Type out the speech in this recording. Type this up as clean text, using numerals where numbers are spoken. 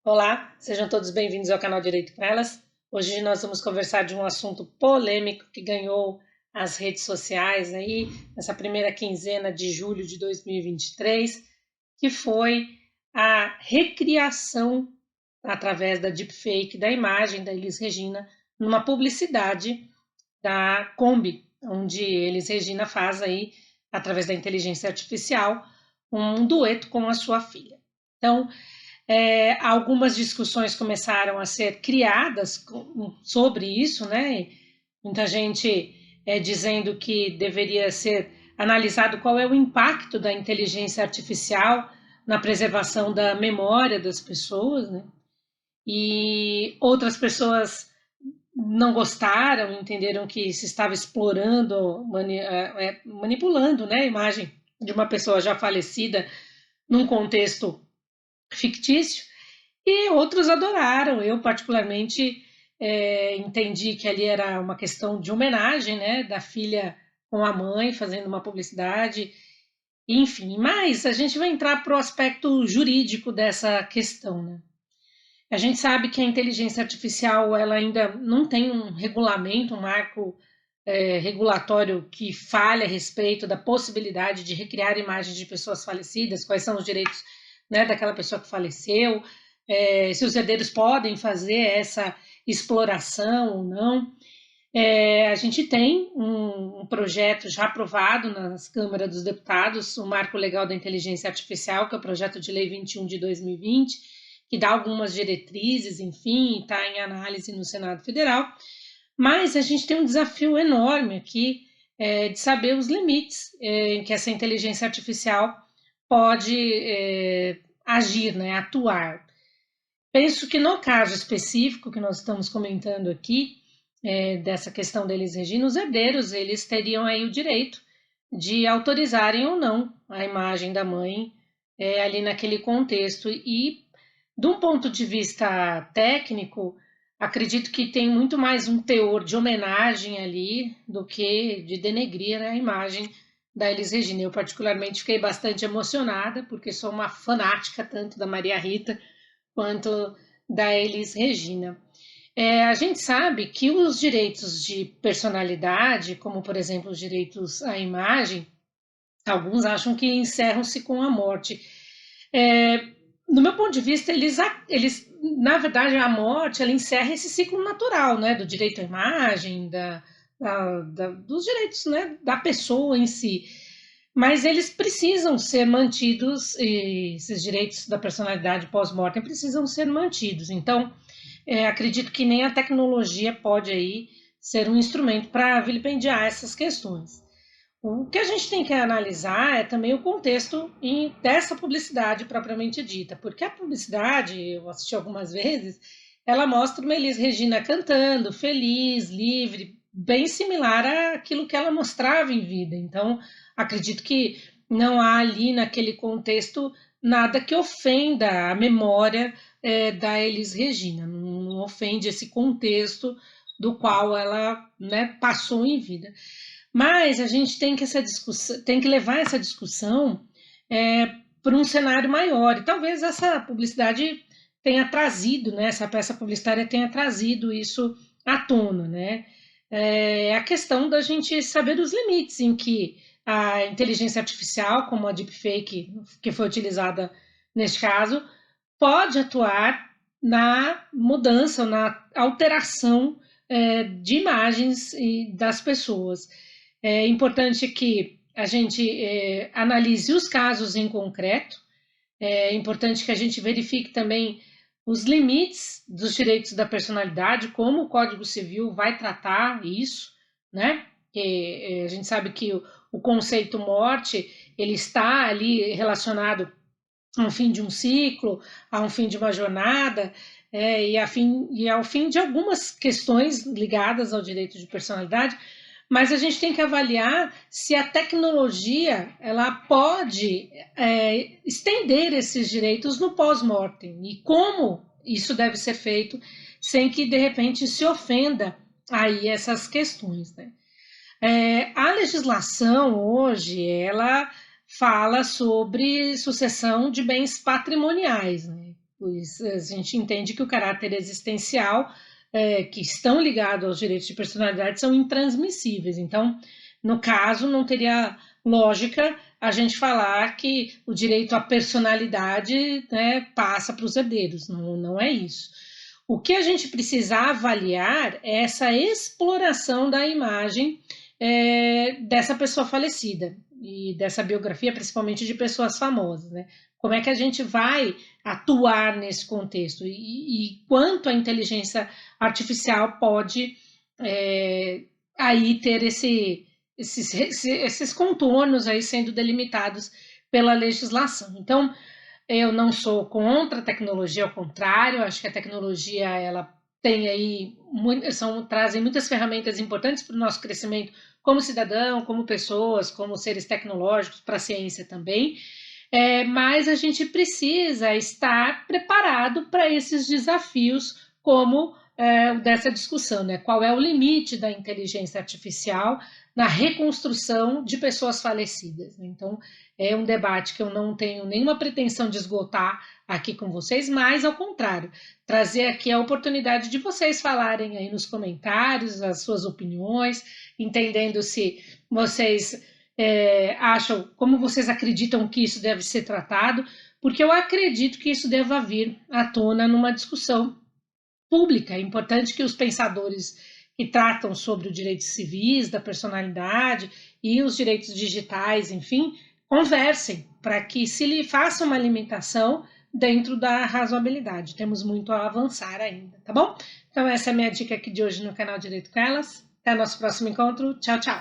Olá, sejam todos bem-vindos ao canal Direito com Elas. Hoje nós vamos conversar de um assunto polêmico que ganhou as redes sociais aí nessa primeira quinzena de julho de 2023, que foi a recriação através da deepfake da imagem da Elis Regina numa publicidade da Kombi, onde Elis Regina faz aí, através da inteligência artificial, um dueto com a sua filha. Então, algumas discussões começaram a ser criadas sobre isso, né? Muita gente dizendo que deveria ser analisado qual é o impacto da inteligência artificial na preservação da memória das pessoas, né? E outras pessoas não gostaram, entenderam que se estava explorando, manipulando, né, a imagem de uma pessoa já falecida num contexto fictício, e outros adoraram. Eu, particularmente, entendi que ali era uma questão de homenagem, né, da filha com a mãe, fazendo uma publicidade, enfim. Mas a gente vai entrar para o aspecto jurídico dessa questão, né? A gente sabe que a inteligência artificial ela ainda não tem um regulamento, um marco regulatório que fale a respeito da possibilidade de recriar imagens de pessoas falecidas, quais são os direitos, né, daquela pessoa que faleceu, se os herdeiros podem fazer essa exploração ou não. A gente tem um projeto já aprovado nas câmaras dos deputados, o Marco Legal da Inteligência Artificial, que é o projeto de lei 21 de 2020, que dá algumas diretrizes, enfim, está em análise no Senado Federal, mas a gente tem um desafio enorme aqui de saber os limites em que essa inteligência artificial pode agir, né, atuar. Penso que no caso específico que nós estamos comentando aqui, dessa questão deles, Regina, os herdeiros, eles teriam aí o direito de autorizarem ou não a imagem da mãe ali naquele contexto. E, de um ponto de vista técnico, acredito que tem muito mais um teor de homenagem ali do que de denegrir a imagem da Elis Regina. Eu, particularmente, fiquei bastante emocionada, porque sou uma fanática tanto da Maria Rita quanto da Elis Regina. A gente sabe que os direitos de personalidade, como por exemplo os direitos à imagem, alguns acham que encerram-se com a morte. No meu ponto de vista, eles, na verdade, a morte ela encerra esse ciclo natural, né, do direito à imagem, dos direitos, né, da pessoa em si. Mas eles precisam ser mantidos, e esses direitos da personalidade pós-mortem precisam ser mantidos. Então, acredito que nem a tecnologia pode aí ser um instrumento para vilipendiar essas questões. O que a gente tem que analisar é também o contexto dessa publicidade propriamente dita, porque a publicidade, eu assisti algumas vezes, ela mostra uma Elis Regina cantando, feliz, livre, bem similar àquilo que ela mostrava em vida. Então, acredito que não há ali naquele contexto nada que ofenda a memória da Elis Regina, não ofende esse contexto do qual ela, né, passou em vida. Mas a gente tem que levar essa discussão para um cenário maior. E talvez essa publicidade tenha trazido, né, essa peça publicitária tenha trazido isso à tona, né? A questão da gente saber os limites em que a inteligência artificial, como a deepfake que foi utilizada neste caso, pode atuar na mudança, na alteração de imagens das pessoas. É importante que a gente analise os casos em concreto, é importante que a gente verifique também os limites dos direitos da personalidade, como o Código Civil vai tratar isso, né? A gente sabe que o conceito morte ele está ali relacionado ao fim de um ciclo, a um fim de uma jornada, e ao fim de algumas questões ligadas ao direito de personalidade, mas a gente tem que avaliar se a tecnologia ela pode estender esses direitos no pós-mortem e como isso deve ser feito sem que de repente se ofenda aí essas questões, né? A legislação hoje ela fala sobre sucessão de bens patrimoniais, né? pois a gente entende que o caráter existencial, que estão ligados aos direitos de personalidade, são intransmissíveis. Então, no caso, não teria lógica a gente falar que o direito à personalidade, né, passa para os herdeiros. Não, não é isso. O que a gente precisa avaliar é essa exploração da imagem dessa pessoa falecida e dessa biografia, principalmente de pessoas famosas, né? Como é que a gente vai atuar nesse contexto e quanto a inteligência artificial pode aí ter esses contornos aí sendo delimitados pela legislação. Então, eu não sou contra a tecnologia, ao contrário, acho que a tecnologia ela tem aí trazem muitas ferramentas importantes para o nosso crescimento como cidadão, como pessoas, como seres tecnológicos, para a ciência também. Mas a gente precisa estar preparado para esses desafios, como dessa discussão, né? Qual é o limite da inteligência artificial na reconstrução de pessoas falecidas? Então, é um debate que eu não tenho nenhuma pretensão de esgotar aqui com vocês, mas, ao contrário, trazer aqui a oportunidade de vocês falarem aí nos comentários as suas opiniões, entendendo se vocês acham, como vocês acreditam que isso deve ser tratado, porque eu acredito que isso deva vir à tona numa discussão pública. É importante que os pensadores que tratam sobre os direitos civis, da personalidade e os direitos digitais, enfim, conversem para que se lhe faça uma limitação dentro da razoabilidade. Temos muito a avançar ainda, tá bom? Então essa é a minha dica aqui de hoje no canal Direito com Elas. Até nosso próximo encontro. Tchau, tchau!